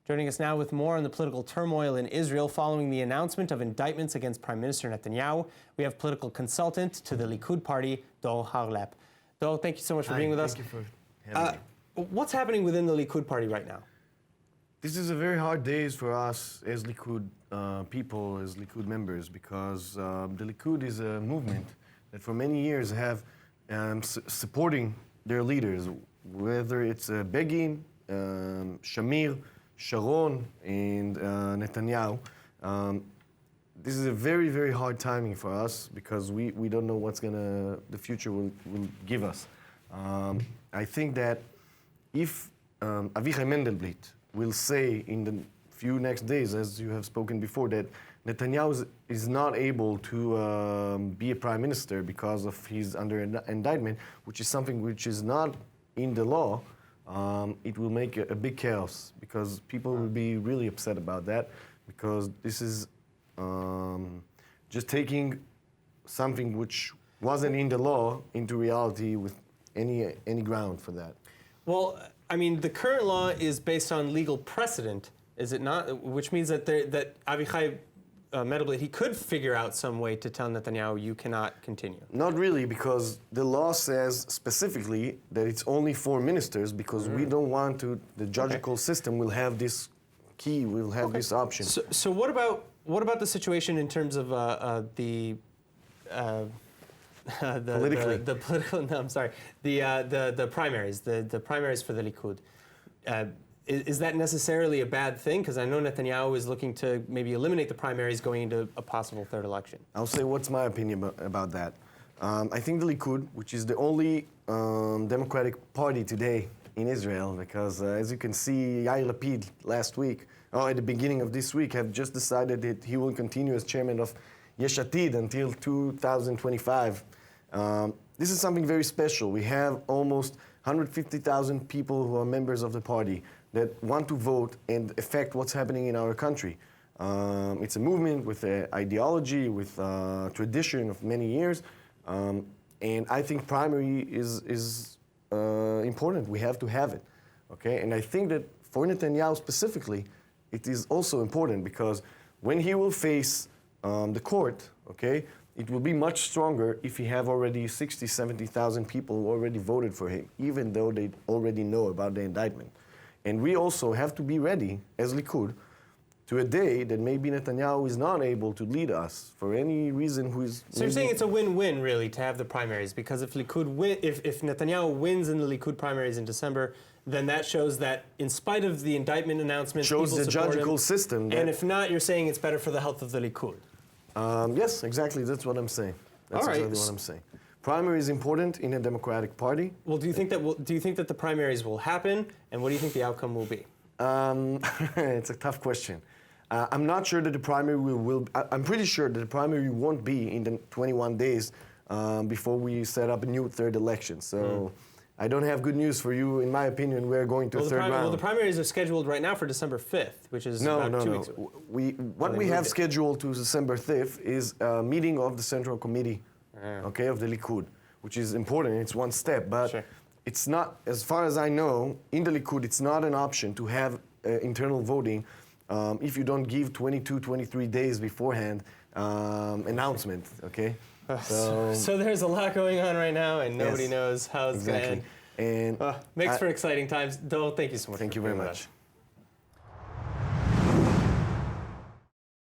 Joining us now with more on the political turmoil in Israel following the announcement of indictments against Prime Minister Netanyahu, we have political consultant to the Likud party, Dor Harlap. Dor, thank you so much for being with us. Thank you for having me. What's happening within the Likud party right now? This is a very hard days for us as Likud people, as Likud members, because the Likud is a movement that for many years have supporting their leaders, whether it's Begin, Shamir, Sharon, and Netanyahu. This is a very, very hard timing for us because we don't know what's the future will give us. I think that if Avichai Mendelblit will say in the few next days, as you have spoken before, that Netanyahu is not able to be a prime minister because of he's under indictment, which is something which is not in the law, it will make a big chaos because people will be really upset about that because this is just taking something which wasn't in the law into reality with any ground for that. Well, I mean, the current law is based on legal precedent, is it not? Which means that Avichai Mendelblit, he could figure out some way to tell Netanyahu, you cannot continue. Not really, because the law says specifically that it's only for ministers, because we don't want to, the judicial system will have this key, will have this option. So what about the situation in terms of the primaries, the primaries for the Likud? Is that necessarily a bad thing? Because I know Netanyahu is looking to maybe eliminate the primaries going into a possible third election. I'll say what's my opinion about that. I think the Likud, which is the only democratic party today in Israel, because as you can see, Yair Lapid last week, or at the beginning of this week, have just decided that he will continue as chairman of Yesh Atid until 2025. This is something very special. We have almost 150,000 people who are members of the party that want to vote and affect what's happening in our country. It's a movement with an ideology, with a tradition of many years, and I think primary is important. We have to have it, okay? And I think that for Netanyahu specifically, it is also important because when he will face the court, okay, it will be much stronger if he have already 60, 70,000 people who already voted for him, even though they already know about the indictment. And we also have to be ready, as Likud, to a day that maybe Netanyahu is not able to lead us for any reason. So you're saying it's a win-win, really, to have the primaries, because if Netanyahu wins in the Likud primaries in December, then that shows that in spite of the indictment announcements, shows people the support judicial him, system. And if not, you're saying it's better for the health of the Likud. Yes, exactly. That's what I'm saying. That's exactly what I'm saying. Primary is important in a democratic party. Well, do you think that the primaries will happen, and what do you think the outcome will be? It's a tough question. I'm not sure that the primary will. I'm pretty sure that the primary won't be in the 21 days before we set up a new third election. So I don't have good news for you. In my opinion, we're going to a third round. Well, the primaries are scheduled right now for December 5th, which is about 2 weeks. What we have scheduled to December 5th is a meeting of the Central Committee, okay, of the Likud, which is important. It's one step, but it's not, as far as I know, in the Likud, it's not an option to have internal voting if you don't give 22, 23 days beforehand announcement, okay? So there's a lot going on right now, and nobody knows how it's going to end. And makes for exciting times. Dol, thank you so much. Thank you very much.